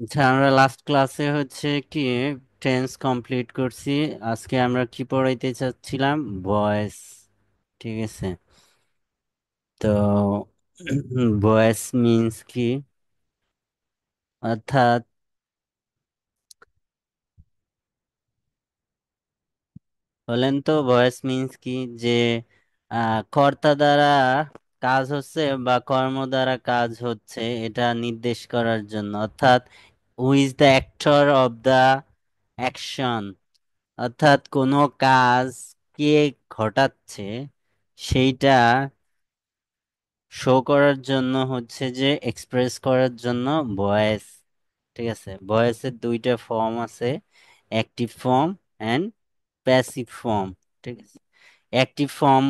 আচ্ছা, আমরা লাস্ট ক্লাসে হচ্ছে কি টেন্স কমপ্লিট করছি। আজকে আমরা কি পড়াইতে চাচ্ছিলাম? ভয়েস। ঠিক আছে। তো ভয়েস মিন্স কি, অর্থাৎ বলেন তো ভয়েস মিন্স কি? যে কর্তা দ্বারা কাজ হচ্ছে বা কর্ম দ্বারা কাজ হচ্ছে, এটা নির্দেশ করার জন্য, অর্থাৎ who is the actor of the action, অর্থাৎ কোনো কাজ কে ঘটাচ্ছে সেইটা শো করার জন্য হচ্ছে যে এক্সপ্রেস করার জন্য ভয়েস। ঠিক আছে, ভয়েসের দুইটা ফর্ম আছে, active form and passive form. ঠিক আছে, অ্যাক্টিভ ফর্ম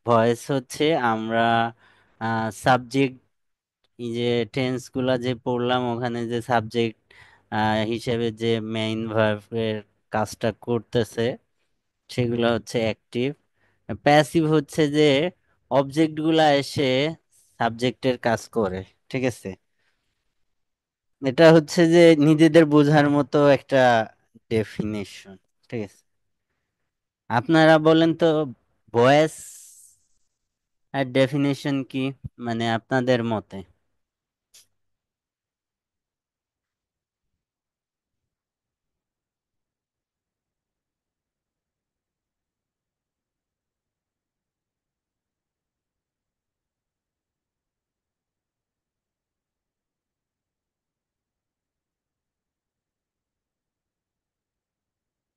ভয়েস হচ্ছে আমরা সাবজেক্ট, এই যে টেন্স গুলা যে পড়লাম ওখানে যে সাবজেক্ট হিসেবে যে মেইন ভার্বের কাজটা করতেছে সেগুলো হচ্ছে অ্যাক্টিভ। প্যাসিভ হচ্ছে যে অবজেক্ট গুলা এসে সাবজেক্টের কাজ করে। ঠিক আছে, এটা হচ্ছে যে নিজেদের বোঝার মতো একটা ডেফিনেশন। ঠিক আছে, আপনারা বলেন তো ভয়েস আর ডেফিনেশন কি, মানে আপনাদের মতে।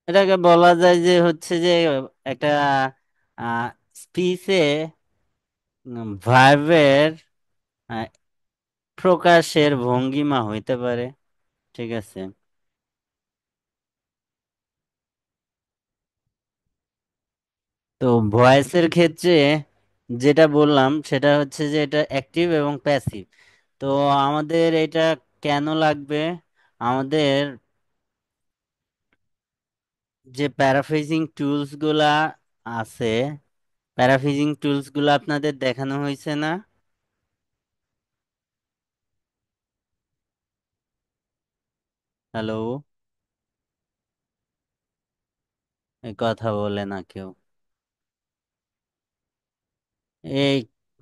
এটাকে বলা যায় যে হচ্ছে যে একটা স্পিচে ভার্বের প্রকাশের ভঙ্গিমা হইতে পারে। ঠিক আছে, তো ভয়েসের ক্ষেত্রে যেটা বললাম সেটা হচ্ছে যে এটা অ্যাক্টিভ এবং প্যাসিভ। তো আমাদের এটা কেন লাগবে? আমাদের যে প্যারাফ্রেজিং টুলস গুলা আছে, প্যারাফ্রেজিং টুলস গুলা আপনাদের দেখানো হয়েছে না? হ্যালো, এই কথা বলে না কেউ। এই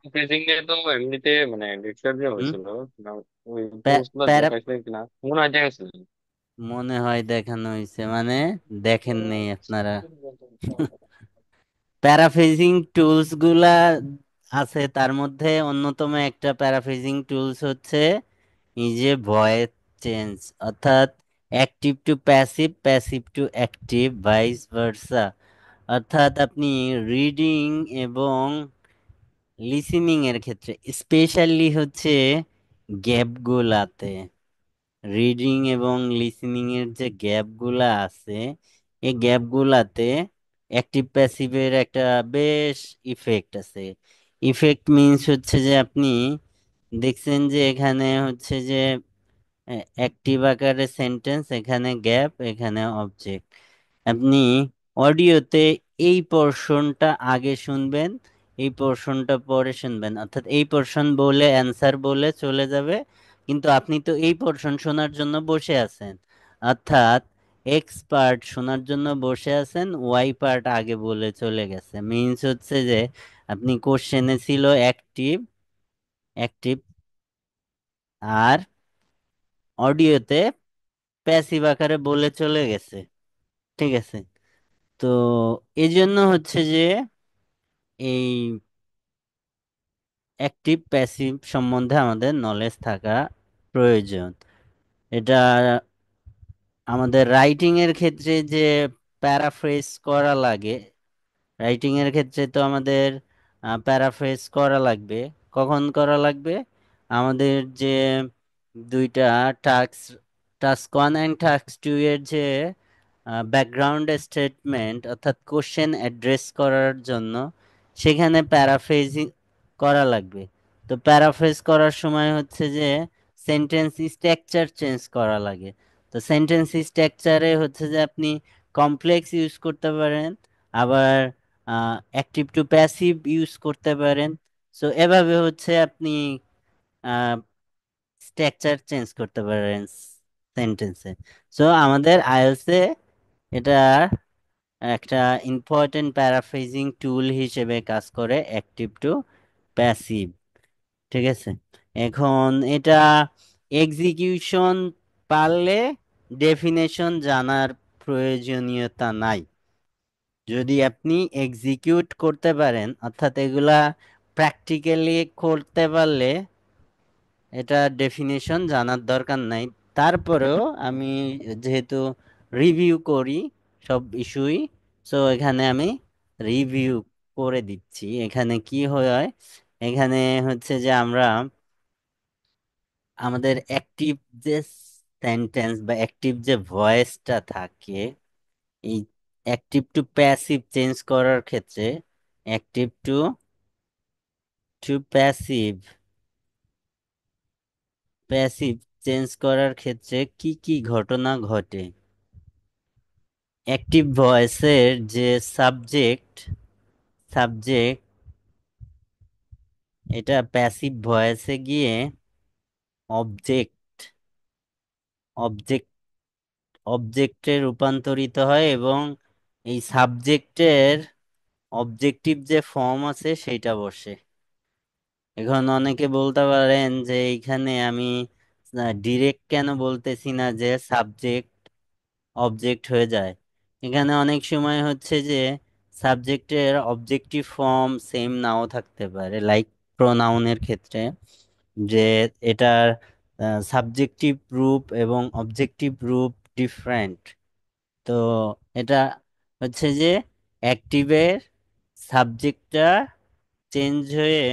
ফ্রিজিং এ তো এমনিতে মানে ডিসকাস দেওয়া হুম, হয়েছিল না। ওই টুলস গুলো প্যারা দেখাইছে কিনা মনে হয় দেখাইছিল। মনে হয় দেখানো হয়েছে, মানে দেখেন নেই আপনারা। প্যারাফ্রেজিং টুলস গুলা আছে, তার মধ্যে অন্যতম একটা প্যারাফ্রেজিং টুলস হচ্ছে এই যে ভয়েস চেঞ্জ, অর্থাৎ active to passive, passive to active, vice versa. অর্থাৎ আপনি রিডিং এবং লিসেনিং এর ক্ষেত্রে স্পেশালি হচ্ছে গ্যাপগুলাতে, রিডিং এবং লিসেনিং এর যে গ্যাপগুলা আছে এই গ্যাপগুলাতে অ্যাক্টিভ প্যাসিভের একটা বেশ ইফেক্ট আছে। ইফেক্ট মিন্স হচ্ছে যে আপনি দেখছেন যে এখানে হচ্ছে যে অ্যাক্টিভ আকারে সেন্টেন্স, এখানে গ্যাপ, এখানে অবজেক্ট। আপনি অডিওতে এই পোর্শনটা আগে শুনবেন, এই পোর্শনটা পরে শুনবেন, অর্থাৎ এই পোর্শন বলে অ্যান্সার বলে চলে যাবে, কিন্তু আপনি তো এই পোর্শন শোনার জন্য বসে আছেন, অর্থাৎ এক্স পার্ট শোনার জন্য বসে আছেন, ওয়াই পার্ট আগে বলে চলে গেছে। মিন্স হচ্ছে যে আপনি কোশ্চেনে ছিল অ্যাক্টিভ, অ্যাক্টিভ, আর অডিওতে প্যাসিভ আকারে বলে চলে গেছে। ঠিক আছে, তো এই জন্য হচ্ছে যে এই অ্যাক্টিভ প্যাসিভ সম্বন্ধে আমাদের নলেজ থাকা প্রয়োজন। এটা আমাদের রাইটিং এর ক্ষেত্রে যে প্যারাফ্রেজ করা লাগে, রাইটিং এর ক্ষেত্রে তো আমাদের প্যারাফ্রেজ করা লাগবে। কখন করা লাগবে? আমাদের যে দুইটা task, task one and task two এর যে ব্যাকগ্রাউন্ড স্টেটমেন্ট, অর্থাৎ কোশ্চেন অ্যাড্রেস করার জন্য সেখানে প্যারাফ্রেজিং করা লাগবে। তো প্যারাফ্রেজ করার সময় হচ্ছে যে সেন্টেন্স স্ট্রাকচার চেঞ্জ করা লাগে। তো সেন্টেন্স স্ট্রাকচারে হচ্ছে যে আপনি কমপ্লেক্স ইউজ করতে পারেন, আবার অ্যাক্টিভ টু প্যাসিভ ইউজ করতে পারেন। সো এভাবে হচ্ছে আপনি স্ট্রাকচার চেঞ্জ করতে পারেন। সেন্টেন্সে। সো আমাদের আইএলটিএস এটা একটা ইম্পর্টেন্ট প্যারাফ্রেজিং টুল হিসেবে কাজ করে, অ্যাক্টিভ টু প্যাসিভ। ঠিক আছে, এখন এটা এক্সিকিউশন পারলে ডেফিনেশন জানার প্রয়োজনীয়তা নাই। যদি আপনি এক্সিকিউট করতে পারেন, অর্থাৎ এগুলা প্র্যাকটিক্যালি করতে পারলে এটা ডেফিনেশন জানার দরকার নাই। তারপরেও আমি যেহেতু রিভিউ করি সব ইস্যুই, সো এখানে আমি রিভিউ করে দিচ্ছি। এখানে কি হয়, এখানে হচ্ছে যে আমরা আমাদের অ্যাক্টিভ যে সেন্টেন্স বা অ্যাক্টিভ যে ভয়েসটা থাকে, এই অ্যাক্টিভ টু প্যাসিভ চেঞ্জ করার ক্ষেত্রে, active to passive passive change করার ক্ষেত্রে কি কি ঘটনা ঘটে। অ্যাক্টিভ ভয়েসের যে সাবজেক্ট সাবজেক্ট এটা প্যাসিভ ভয়েসে গিয়ে অবজেক্ট অবজেক্ট অবজেক্টে রূপান্তরিত হয়, এবং এই সাবজেক্টের অবজেক্টিভ যে ফর্ম আছে সেইটা বসে। এখন অনেকে বলতে পারেন যে এইখানে আমি ডিরেক্ট কেন বলতেছি না যে সাবজেক্ট অবজেক্ট হয়ে যায়। এখানে অনেক সময় হচ্ছে যে সাবজেক্টের অবজেক্টিভ ফর্ম সেম নাও থাকতে পারে, লাইক প্রোনাউনের ক্ষেত্রে, যে এটার সাবজেক্টিভ রূপ এবং অবজেক্টিভ রূপ ডিফারেন্ট। তো এটা হচ্ছে যে অ্যাক্টিভের সাবজেক্টটা চেঞ্জ হয়ে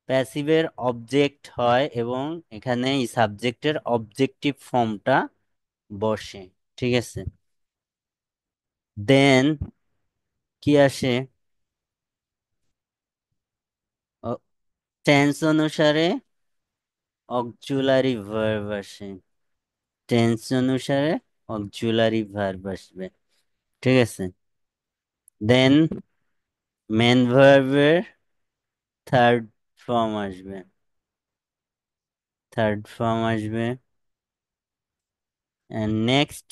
প্যাসিভের অবজেক্ট হয়, এবং এখানে এই সাবজেক্টের অবজেক্টিভ ফর্মটা বসে। ঠিক আছে, দেন কি আসে, টেন্স অনুসারে অক্সিলারি ভার্ব আসে। টেন্স অনুসারে অক্সিলারি ভার্ব আসবে। ঠিক আছে, দেন মেন ভার্বের থার্ড ফর্ম আসবে। থার্ড ফর্ম আসবে, and next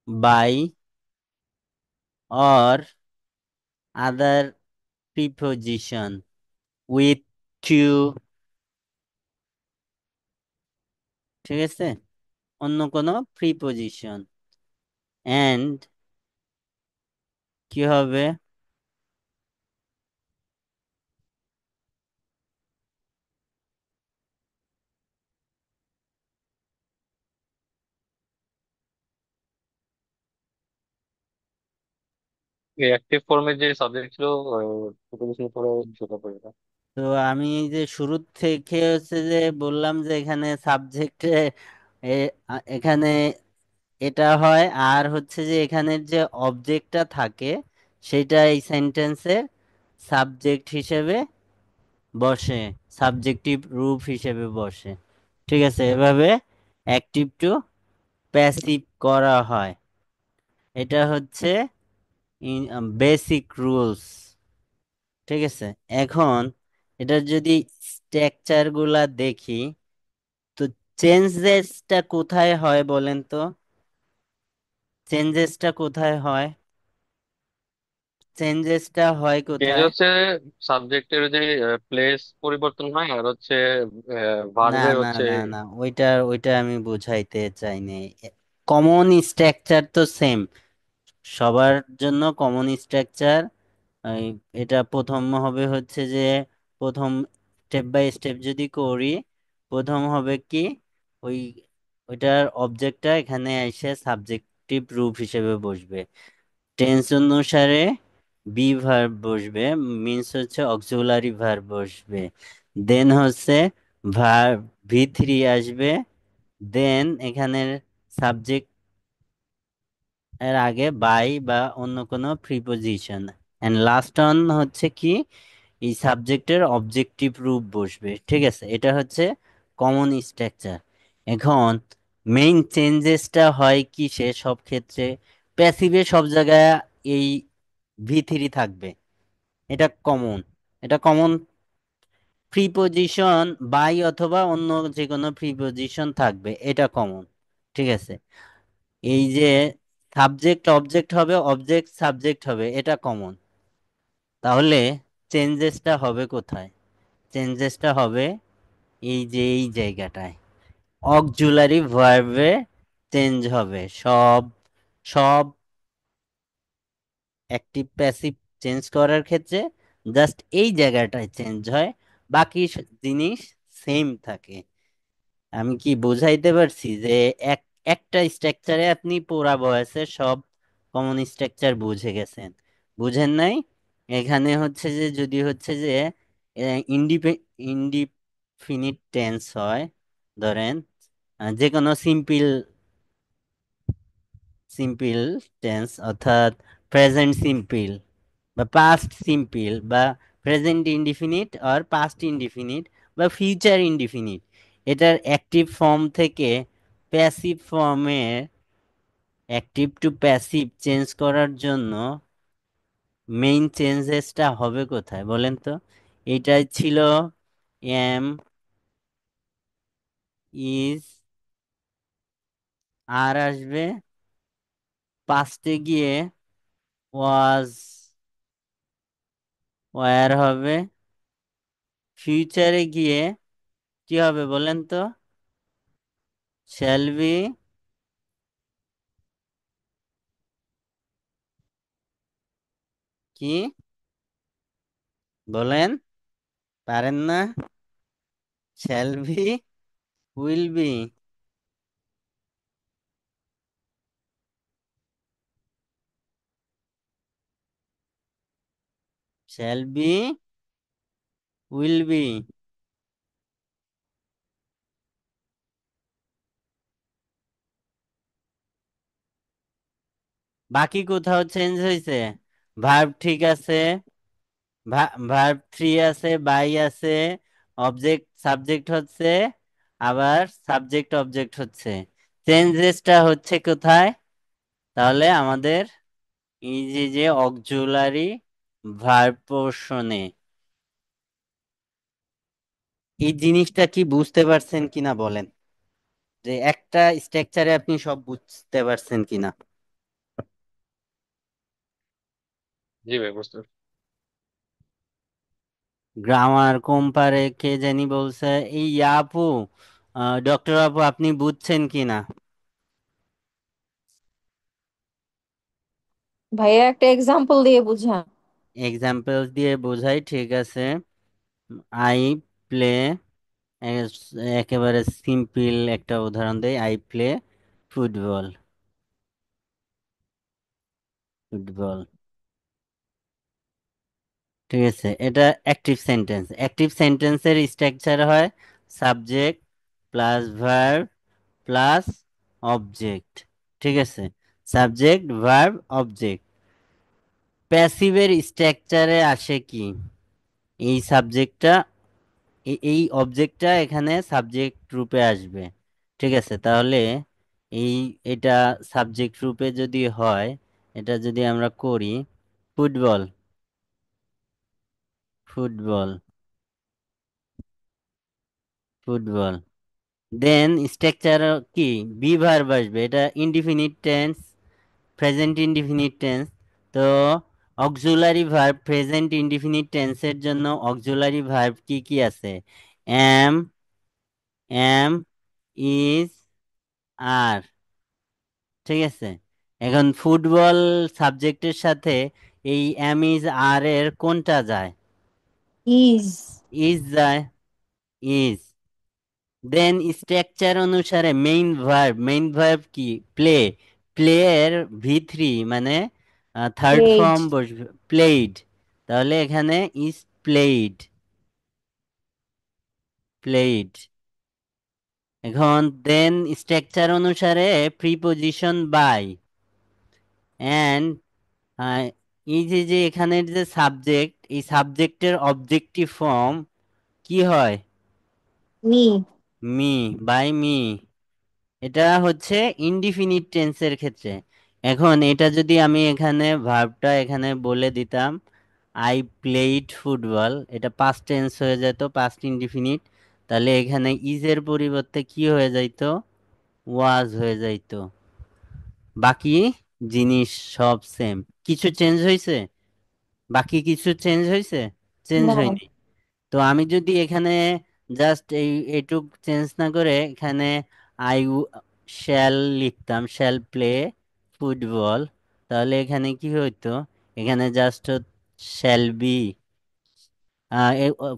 by or other preposition with to. ঠিক আছে, অন্য কোনো প্রিপোজিশন, এন্ড কি হবে, এই অ্যাক্টিভ ফর্মের যে সাবজেক্ট ছিল প্রিপোজিশন পরে সেটা পড়ে না। তো আমি এই যে শুরু থেকে হচ্ছে যে বললাম যে এখানে সাবজেক্টে এখানে এটা হয়, আর হচ্ছে যে এখানের যে অবজেক্টটা থাকে সেটা এই সেন্টেন্সের সাবজেক্ট হিসেবে বসে, সাবজেক্টিভ রূপ হিসেবে বসে। ঠিক আছে, এভাবে অ্যাক্টিভ টু প্যাসিভ করা হয়। এটা হচ্ছে বেসিক রুলস। ঠিক আছে, এখন এটা যদি স্ট্রাকচার গুলা দেখি, তো চেঞ্জেসটা কোথায় হয় বলেন তো? চেঞ্জেসটা কোথায় হয়? চেঞ্জেসটা হয় চেঞ্জ কোথায়? হচ্ছে সাবজেক্টের যে প্লেস পরিবর্তন হয়, আর হচ্ছে না ভার্বের না হচ্ছে। না না, ওইটা ওইটা আমি বুঝাইতে চাইনি। কমন স্ট্রাকচার তো সেম, সবার জন্য কমন স্ট্রাকচার। এটা প্রথম হবে হচ্ছে যে, প্রথম স্টেপ বাই স্টেপ যদি করি, প্রথম হবে কি, ওই ওইটার অবজেক্টটা এখানে এসে সাবজেক্টিভ রূপ হিসেবে বসবে। টেন্স অনুসারে বি ভার্ব বসবে, মিন্স হচ্ছে অক্সিলারি ভার্ব বসবে। দেন হচ্ছে ভার্ব ভি3 আসবে। দেন এখানের সাবজেক্ট এর আগে বাই বা অন্য কোনো প্রিপোজিশন, এন্ড লাস্ট অন হচ্ছে কি, এই সাবজেক্টের অবজেক্টিভ রূপ বসবে। ঠিক আছে, এটা হচ্ছে কমন স্ট্রাকচার। এখন মেইন চেঞ্জেসটা হয় কি, সে সব ক্ষেত্রে প্যাসিভে সব জায়গায় এই ভি3 থাকবে, এটা কমন। এটা কমন প্রিপজিশন বাই অথবা অন্য যে কোনো প্রিপজিশন থাকবে, এটা কমন। ঠিক আছে। এই যে সাবজেক্ট অবজেক্ট হবে, অবজেক্ট সাবজেক্ট হবে, এটা কমন। তাহলে চেঞ্জেসটা হবে কোথায়? চেঞ্জেসটা হবে এই যে এই জায়গাটায়, অক্সিলারি ভার্বে চেঞ্জ হবে। সব সব অ্যাক্টিভ প্যাসিভ চেঞ্জ করার ক্ষেত্রে জাস্ট এই জায়গাটায় চেঞ্জ হয়, বাকি জিনিস সেম থাকে। আমি কি বোঝাইতে পারছি যে এক একটা স্ট্রাকচারে আপনি পুরা ভয়েসের সব কমন স্ট্রাকচার বুঝে গেছেন? বুঝেন নাই? এখানে হচ্ছে যে যদি হচ্ছে যে ইনডিফিনিট টেন্স হয়, ধরেন যে কোনো সিম্পল সিম্পল টেন্স, অর্থাৎ প্রেজেন্ট সিম্পল বা পাস্ট সিম্পল বা প্রেজেন্ট ইনডিফিনিট আর পাস্ট ইনডিফিনিট বা ফিউচার ইনডিফিনিট, এটার অ্যাক্টিভ ফর্ম থেকে প্যাসিভ ফর্মে অ্যাক্টিভ টু প্যাসিভ চেঞ্জ করার জন্য মেইন চেঞ্জেসটা হবে কোথায় বলেন তো? এটাই ছিল এম, ইজ, আর আসবে, পাস্টে গিয়ে ওয়াজ, ওয়ার হবে, ফিউচারে গিয়ে কি হবে বলেন তো? শ্যাল বি, কি বলেন? পারেন না? Shall be, will be, shall be, will be. বাকি কোথাও চেঞ্জ হয়েছে? ভার্ব ঠিক আছে, ভার্ব থ্রি আছে, বাই আছে, অবজেক্ট সাবজেক্ট হচ্ছে, আবার সাবজেক্ট অবজেক্ট হচ্ছে। চেঞ্জেসটা হচ্ছে কোথায়? তাহলে আমাদের এই যে যে অক্সিলারি ভার্ব পোর্শনে। এই জিনিসটা কি বুঝতে পারছেন কিনা বলেন, যে একটা স্ট্রাকচারে আপনি সব বুঝতে পারছেন কিনা? জি ভাই, বুঝতে পারছি। গ্রামার কম্পারে কে জানি বলছে, এই আপু, ডক্টর আপু আপনি বুঝছেন কিনা? ভাইয়া একটা এক্সাম্পল দিয়ে বুঝান। এক্সাম্পল দিয়ে বোঝাই, ঠিক আছে। আই প্লে, একেবারে সিম্পল একটা উদাহরণ দেই, আই প্লে ফুটবল। ফুটবল, ঠিক আছে। এটা অ্যাক্টিভ সেন্টেন্স। অ্যাক্টিভ সেন্টেন্সের স্ট্রাকচার হয় subject plus verb plus object. ঠিক আছে, সাবজেক্ট ভার্ব অবজেক্ট। প্যাসিভের স্ট্রাকচারে আসে কি, এই সাবজেক্টটা, এই অবজেক্টটা এখানে সাবজেক্ট রূপে আসবে। ঠিক আছে, তাহলে এই এটা সাবজেক্ট রূপে যদি হয়, এটা যদি আমরা করি ফুটবল, ফুটবল, ফুটবল, দেন স্ট্রাকচার কি, বি ভার্ব আসবে, এটা indefinite tense, present indefinite tense. তো অক্সিলারি ভার্ব প্রেজেন্ট ইনডিফিনিট টেন্সের জন্য অক্সিলারি ভার্ব কি কি আছে? এম, এম, ইজ, আর। ঠিক আছে, এখন ফুটবল সাবজেক্টের সাথে এই এম ইজ আর এর কোনটা যায়? ইজ। ইজ যায়, ইজ। দেন স্ট্রাকচার অনুসারে মেইন ভার্ব কি, প্লে, প্লে এর ভি থ্রি মানে থার্ড প্লেড। ফর্ম বসবে, প্লেইড। তাহলে এখানে ইজ প্লেইড, প্লেইড। এখন দেন স্ট্রাকচার অনুসারে প্রিপোজিশন বাই অ্যান্ড, এই যে যে এখানের যে সাবজেক্ট, এই সাবজেক্টের অবজেক্টিভ ফর্ম কি হয়? মি। Me, by me. এটা হচ্ছে ইনডিফিনিট টেন্সের ক্ষেত্রে। এখন এটা যদি আমি এখানে ভার্বটা এখানে বলে দিতাম, আই প্লেইড ফুটবল, এটা পাস্ট টেন্স হয়ে যেত, পাস্ট ইনডিফিনিট। তাহলে এখানে ইজের পরিবর্তে কি হয়ে যাইতো? ওয়াজ হয়ে যাইতো। বাকি জিনিস সব সেম। কিছু চেঞ্জ হয়েছে? বাকি কিছু চেঞ্জ হয়েছে? Change No. হয়নি। তো আমি যদি এখানে জাস্ট এইটুক চেঞ্জ না করে এখানে আই শ্যাল লিখতাম, শ্যাল প্লে ফুটবল, তাহলে এখানে কি হইতো? এখানে just shall be,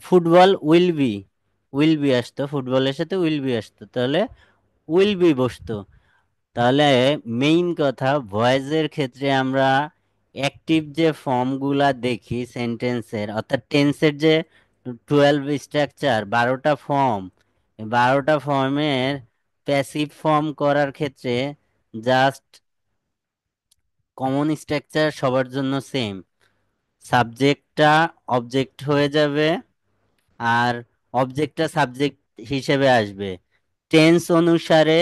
football will be আসতো, ফুটবলের সাথে উইল বি আসতো, তাহলে উইল বি বসতো। তাহলে মেইন কথা, ভয়েসের ক্ষেত্রে আমরা অ্যাক্টিভ যে ফর্মগুলা দেখি সেন্টেন্সের, অর্থাৎ টেন্সের যে 12 স্ট্রাকচার, 12টা ফর্ম, 12টা ফর্মের প্যাসিভ ফর্ম করার ক্ষেত্রে জাস্ট কমন স্ট্রাকচার সবার জন্য সেম। সাবজেক্টটা অবজেক্ট হয়ে যাবে, আর অবজেক্টটা সাবজেক্ট হিসেবে আসবে। টেন্স অনুসারে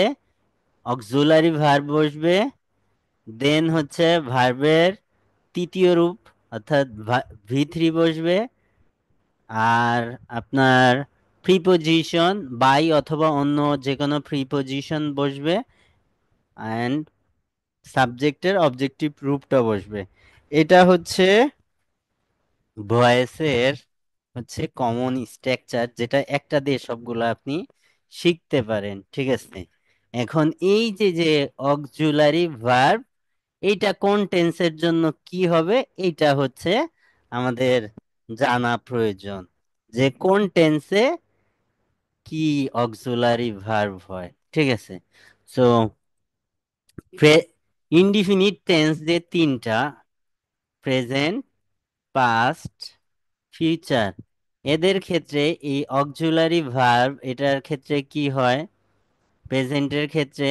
অক্সিলারি ভার্ব বসবে, দেন হচ্ছে ভার্বের তৃতীয় রূপ অর্থাৎ ভি3 বসবে, আর আপনার প্রিপোজিশন বাই অথবা অন্য যে কোনো প্রিপোজিশন বসবে, অ্যান্ড সাবজেক্টের অবজেক্টিভ রূপটা বসবে। এটা হচ্ছে ভয়েসের হচ্ছে কমন স্ট্রাকচার, যেটা একটা দিয়ে সবগুলো আপনি শিখতে পারেন। ঠিক আছে, এখন এই যে যে অক্সিলারি ভার্ব, এইটা কোন টেন্সের জন্য কি হবে, এইটা হচ্ছে আমাদের জানা প্রয়োজন, যে কোন টেন্সে কি অক্সিলারি ভার্ব হয়। ঠিক আছে, সো ইনডিফিনিট টেন্স যে তিনটা, প্রেজেন্ট, পাস্ট, ফিউচার, এদের ক্ষেত্রে এই অক্সিলারি ভার্ব এটার ক্ষেত্রে কি হয়? প্রেজেন্টের ক্ষেত্রে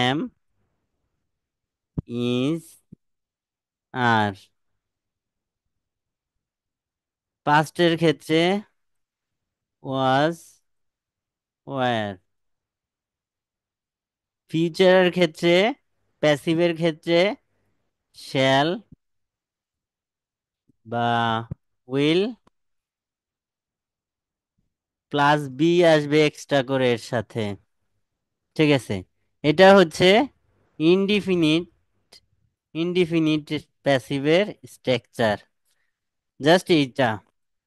এম, ইজ, আর। পাস্টের ক্ষেত্রে ওয়াজ, ওয়্যার। ফিউচারের ক্ষেত্রে, প্যাসিভের ক্ষেত্রে শ্যাল বা উইল, প্লাস বি আসবে এক্সট্রা করে এর সাথে। ঠিক আছে, এটা হচ্ছে ইনডিফিনিট, ইনডিফিনিট প্যাসিভের স্ট্রাকচার, জাস্ট এইটা।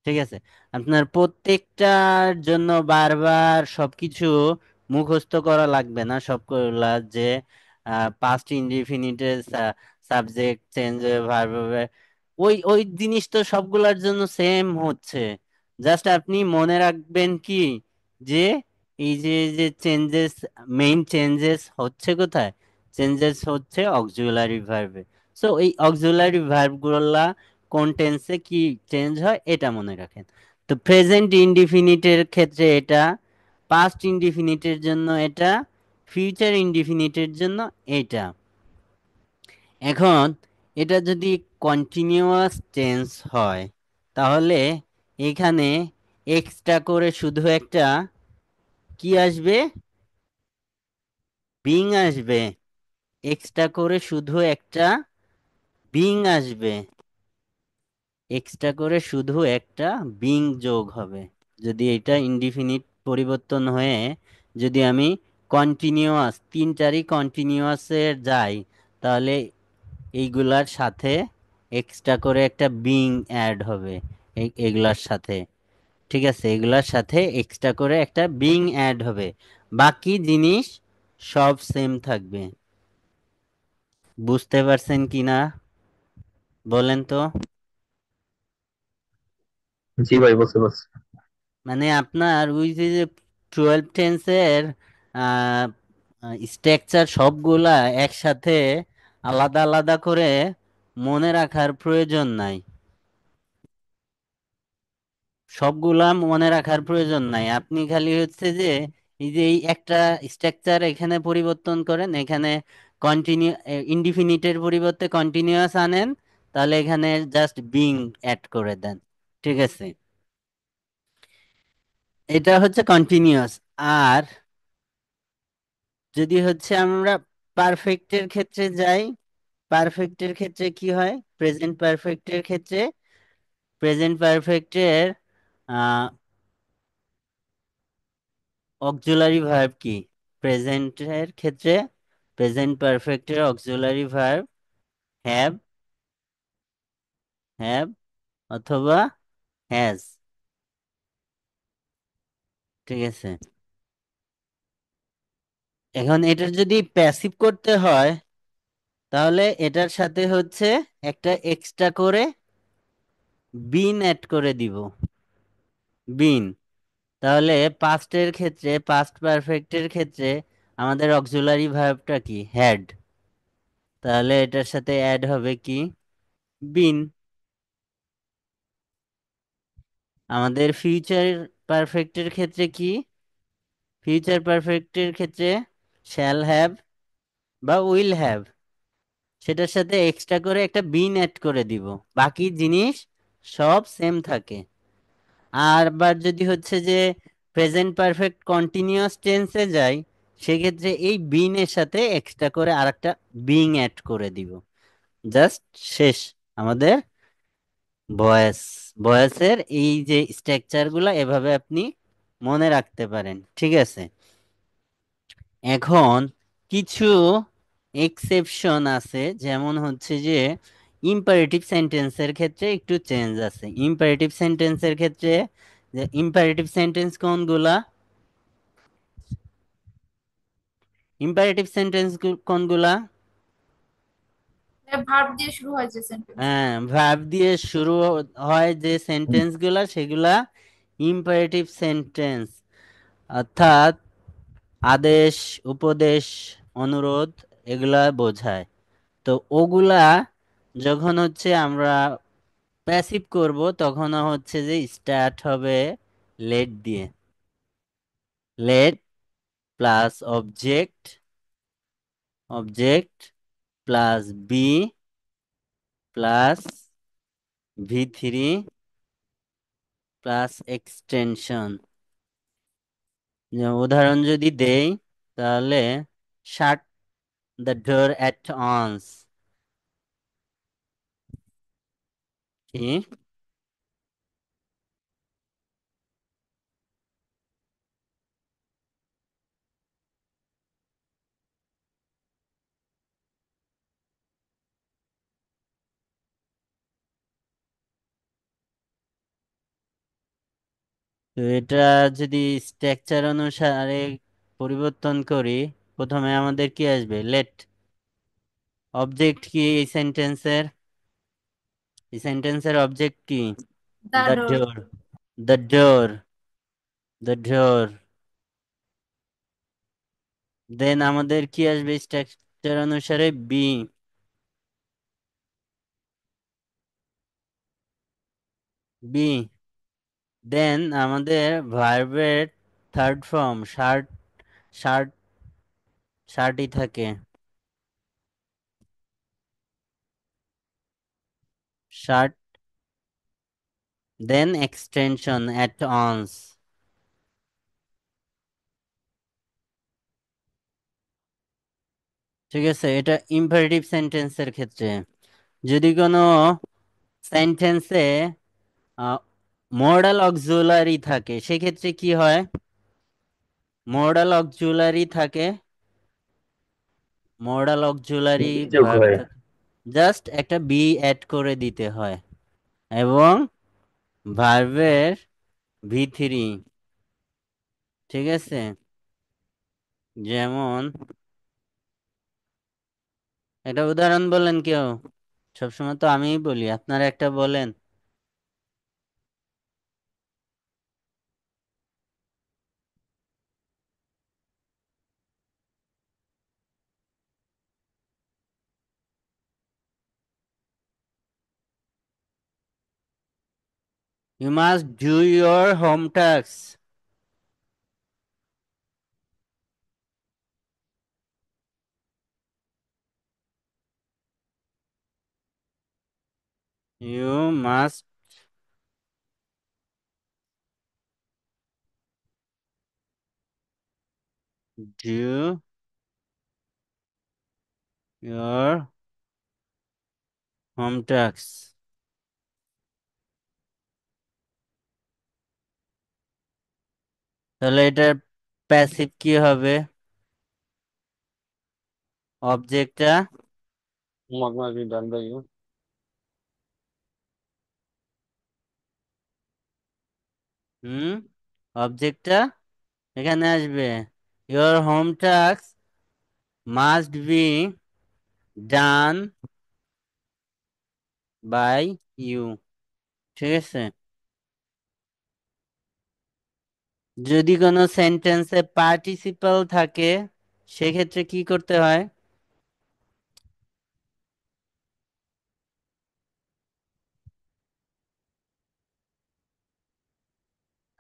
ঠিক আছে, আপনার প্রত্যেকটার জন্য বারবার সবকিছু মুখস্থ করা লাগবে না, সবগুলা যে পাস্ট ইনডিফিনিটের সাবজেক্ট চেঞ্জ হয়ে ভার্ব হবে, ওই ওই জিনিস তো সবগুলার জন্য সেম হচ্ছে। জাস্ট আপনি মনে রাখবেন কি, যে এই যে যে চেঞ্জেস, মেইন চেঞ্জেস হচ্ছে কোথায়? চেঞ্জেস হচ্ছে অক্সিলারি ভার্বে। সো এই অক্সিলারি ভার্বগুলা কোন টেন্সে কি চেঞ্জ হয় এটা মনে রাখেন। তো প্রেজেন্ট ইনডিফিনিটের ক্ষেত্রে এটা, পাস্ট ইনডিফিনিটের জন্য এটা, ফিউচার ইনডিফিনিটের জন্য এটা। এখন এটা যদি কন্টিনিউয়াস টেন্স হয়, তাহলে এখানে এক্সট্রা করে শুধু একটা কি আসবে? বিং আসবে। এক্সট্রা করে শুধু একটা বিং আসবে, এক্সট্রা করে শুধু একটা বিং যোগ হবে। যদি এটা ইনডিফিনিট পরিবর্তন হয়ে যদি আমি কন্টিনিউয়াস, তিন চারি কন্টিনিউয়াসের যাই, তাহলে এইগুলার সাথে এক্সট্রা করে একটা বিং অ্যাড হবে এগুলার সাথে। ঠিক আছে, এগুলার সাথে এক্সট্রা করে একটা বিং অ্যাড হবে, বাকি জিনিস সব সেম থাকবে। বুঝতে পারছেন কি না বলেন তো? জি ভাই, বুঝতে পারছি। মানে আপনার ওই যে যে 12 টেন্সের স্ট্রাকচার সবগুলা একসাথে আলাদা আলাদা করে মনে রাখার প্রয়োজন নাই, সবগুলা মনে রাখার প্রয়োজন নাই। আপনি খালি হচ্ছে যে এই যে এই একটা স্ট্রাকচার এখানে পরিবর্তন করেন, এখানে কন্টিনিউ, ইনডিফিনিটের পরিবর্তে কন্টিনিউয়াস আনেন, তাহলে এখানে জাস্ট বিং অ্যাড করে দেন। ঠিক আছে, এটা হচ্ছে কন্টিনিউয়াস। আর যদি হচ্ছে আমরা পারফেক্টের ক্ষেত্রে যাই, পারফেক্টের ক্ষেত্রে কি হয়? প্রেজেন্ট পারফেক্টের ক্ষেত্রে প্রেজেন্ট পারফেক্টের অক্সিলারি ভার্ব কি? প্রেজেন্টের ক্ষেত্রে প্রেজেন্ট পারফেক্টের অক্সিলারি ভার্ব হ্যাভ, হ্যাভ অথবা হ্যাজ। ঠিক আছে, এখন এটার যদি প্যাসিভ করতে হয় তাহলে এটার সাথে হচ্ছে একটা এক্সট্রা করে বিন অ্যাড করে দিব। বিন, তাহলে পাস্টের ক্ষেত্রে পাস্ট পারফেক্টের ক্ষেত্রে আমাদের অক্সিলারি ভার্বটা কি? হ্যাড। তাহলে এটার সাথে অ্যাড হবে কি? বিন। আমাদের ফিউচার পারফেক্টের ক্ষেত্রে কি? ফিউচার পারফেক্টের ক্ষেত্রে শ্যাল হ্যাভ বা উইল হ্যাভ, সেটার সাথে এক্সট্রা করে একটা বিন অ্যাড করে দিব। বাকি জিনিস সব সেম থাকে। আর আবার যদি হচ্ছে যে প্রেজেন্ট পারফেক্ট কন্টিনিউয়াস টেন্সে যাই, সেক্ষেত্রে এই বিন এর সাথে এক্সট্রা করে আরেকটা বিং অ্যাড করে দিব। জাস্ট শেষ আমাদের ভয়েস। ভয়েসের এই যে স্ট্রাকচারগুলো এভাবে আপনি মনে রাখতে পারেন। ঠিক আছে, এখন কিছু এক্সেপশন আছে, যেমন হচ্ছে যে ইম্পারেটিভ সেন্টেন্সের ক্ষেত্রে একটু চেঞ্জ আছে। ইম্পারেটিভ সেন্টেন্সের ক্ষেত্রে যে ইম্পারেটিভ সেন্টেন্স কোনগুলা? ইম্পারেটিভ সেন্টেন্স কোনগুলা? ভার্ব দিয়ে শুরু হয় যে সেন্টেন্স। হ্যাঁ, ভার্ব দিয়ে শুরু হয় যে সেন্টেন্স গুলা সেগুলা ইম্পারেটিভ সেন্টেন্স, অর্থাৎ আদেশ, উপদেশ, অনুরোধ এগুলা বোঝায়। তো ওগুলা যখন হচ্ছে আমরা প্যাসিভ করব তখন হচ্ছে যে স্টার্ট হবে লেট দিয়ে। Let plus object, object plus be plus V3 plus extension. উদাহরণ যদি দেই তাহলে শাট দ্য ডোর অ্যাট অনস। কি? তো এটা যদি স্ট্রাকচার অনুসারে পরিবর্তন করি, প্রথমে আমাদের কি আসবে? লেট। অবজেক্ট কি এই সেন্টেন্সের? এই সেন্টেন্সের অবজেক্ট কি? The the door. Door. The door, the door. Then আমাদের কি আসবে স্ট্রাকচার অনুসারে? B, B. দেন আমাদের ভার্বের থার্ড ফর্ম শার্ট, শার্ট, শার্টই থাকে। Shut, then extension at once. ঠিক আছে, এটা ইম্পারেটিভ সেন্টেন্সের ক্ষেত্রে। যদি কোনো সেন্টেন্সে মডাল অক্সিলারি থাকে সেক্ষেত্রে কি হয়? মডাল অক্সিলারি থাকে, মডাল অক্সিলারি যোগ ভার্ব হয়। থাকে, জাস্ট একটা বি অ্যাড করে দিতে হয় এবং ভার্বের V3। ঠিক আছে, যেমন একটা উদাহরণ বলেন কেউ। সবসময় তো আমিই বলি, আপনারা একটা বলেন। You must do your home tasks. You must do your home task, তাহলে এটার প্যাসিভ কি হবে? অবজেক্টটা Homework must be done by you. হুম অবজেক্টটা এখানে আসবে, your home task must be done by you. ঠিক আছে, যদি কোনো সেন্টেন্সে পার্টিসিপল থাকে সেক্ষেত্রে কি করতে হয়?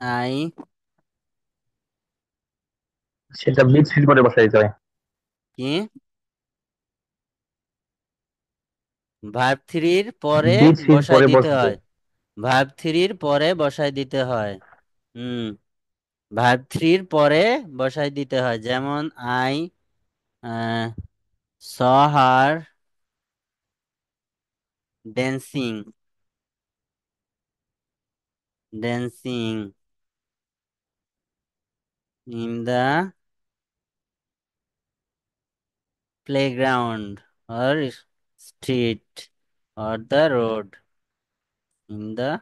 আই, সেটা বি থ্রির পরে বসাই দিতে হয়। কি ভার্ব থ্রির পরে বি থ্রির বসায় পরে দিতে বসাতে। হয়, ভার্ব থ্রির পরে বসায় দিতে হয়। হুম, ভার্ব থ্রির পরে বসায় দিতে হয়, যেমন I saw her dancing, dancing in the playground or street or the road, in the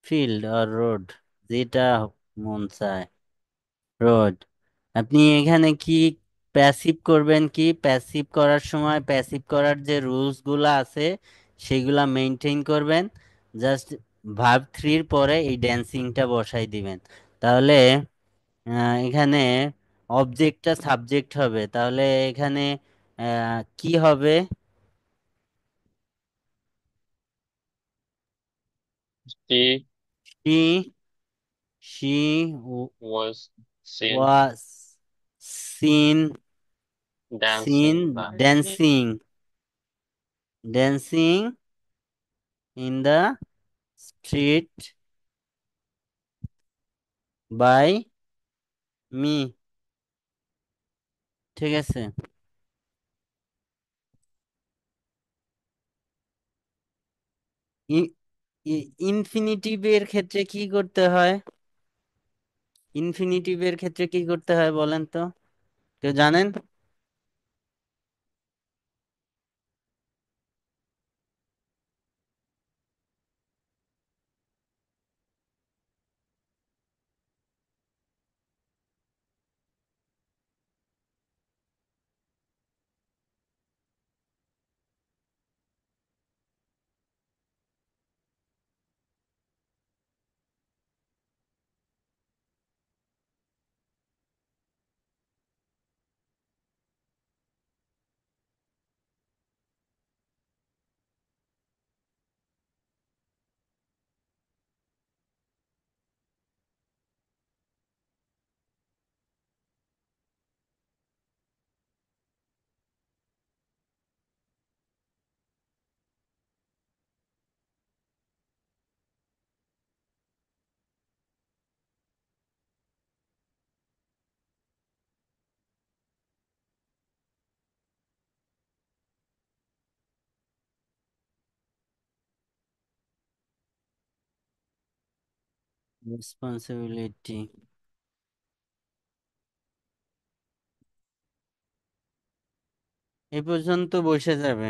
field or road, যেটা মন চায়, রোড। আপনি এখানে কি প্যাসিভ করবেন, কি প্যাসিভ করার সময় প্যাসিভ করার যে রুলস গুলা আছে সেগুলা মেনটেন করবেন, জাস্ট ভার্ব থ্রির পরে এই ড্যান্সিংটা বসাই দিবেন। তাহলে এখানে অবজেক্টটা সাবজেক্ট হবে, তাহলে এখানে কি হবে? She she she was seen was seen dancing seen by dancing in the street by me। ঠিক আছে, ইনফিনিটিভের ক্ষেত্রে কি করতে হয়? ইনফিনিটিভের ক্ষেত্রে কি করতে হয় বলেন তো, কেউ জানেন? রেসপন্সিবিলিটি, এই পর্যন্ত বসে যাবে,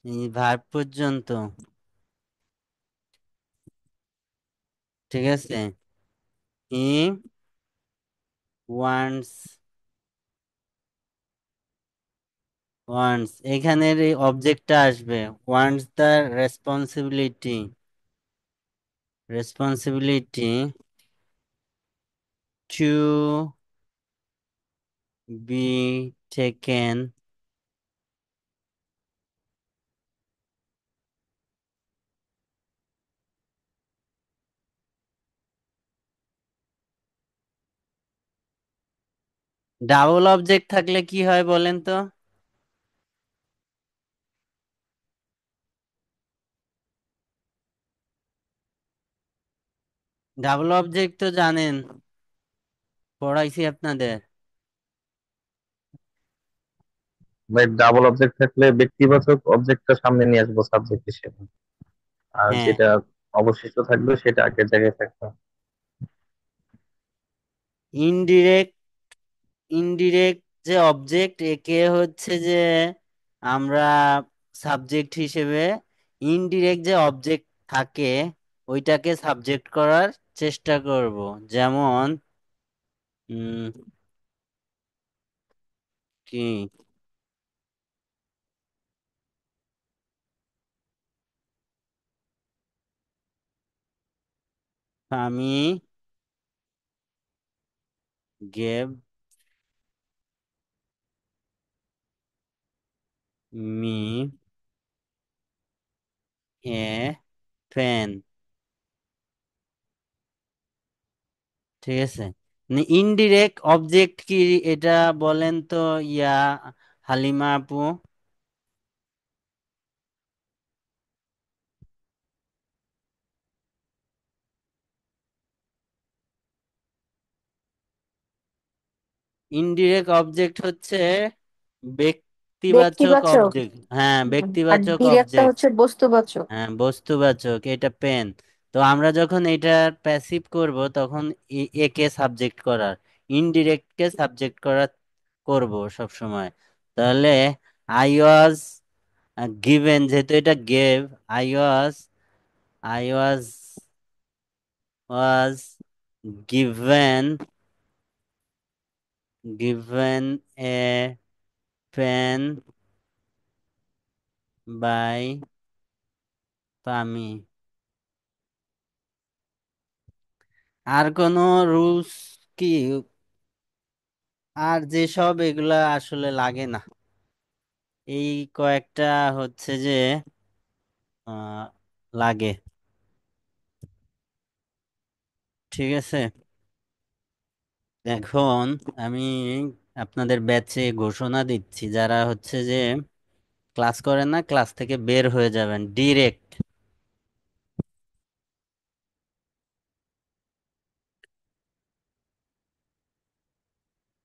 এই ভার্ব পর্যন্ত। ঠিক আছে, হি ওয়ান্টস, ওয়ান্টস এখানের এই অবজেক্টটা আসবে, wants the responsibility, responsibility to be taken double object থাকলে কি হয় বলেন তো? ডাবল অবজেক্ট তো জানেন, পড়াইছি আপনাদের। ভাই ডাবল অবজেক্ট থাকলে ব্যক্তিবাচক অবজেক্টটা সামনে নিয়ে আসবো সাবজেক্ট হিসেবে, আর হ্যাঁ, যেটা অবশিষ্ট থাকবে সেটা আগের জায়গায় থাকবে। ইনডিরেক্ট ইনডিরেক্ট যে অবজেক্ট একে হচ্ছে যে আমরা সাবজেক্ট হিসেবে, ইনডিরেক্ট যে অবজেক্ট থাকে ওইটাকে সাবজেক্ট করার চেষ্টা করব। যেমন উম, কি আমি গেভ মি এ পেন। ঠিক আছে, ইনডিরেক্ট অবজেক্ট কি এটা বলেন তো, ইয়া হালিমা আপু। ইনডিরেক্ট অবজেক্ট হচ্ছে ব্যক্তিবাচক ব্যক্তিবাচক। অবজেক্ট, হ্যাঁ আর ব্যক্তিবাচক ডিরেক্টটা অবজেক্ট। হচ্ছে বস্তুবাচক। হ্যাঁ বস্তুবাচক, এটা পেন। তো আমরা যখন এটা প্যাসিভ করব তখন একে সাবজেক্ট করার, ইনডিরেক্ট কে সাবজেক্ট করার করব সব সময়। তাহলে আই ওয়াজ গিভেন, যেহেতু এটা gave, I was I was given given a pen by পামি। আর কোনো রুলস কি? আর যেসব এগুলা আসলে লাগে না, এই কয়েকটা হচ্ছে যে লাগে। ঠিক আছে, এখন আমি আপনাদের ব্যাচে ঘোষণা দিচ্ছি, যারা হচ্ছে যে ক্লাস করেন না ক্লাস থেকে বের হয়ে যাবেন ডিরেক্ট।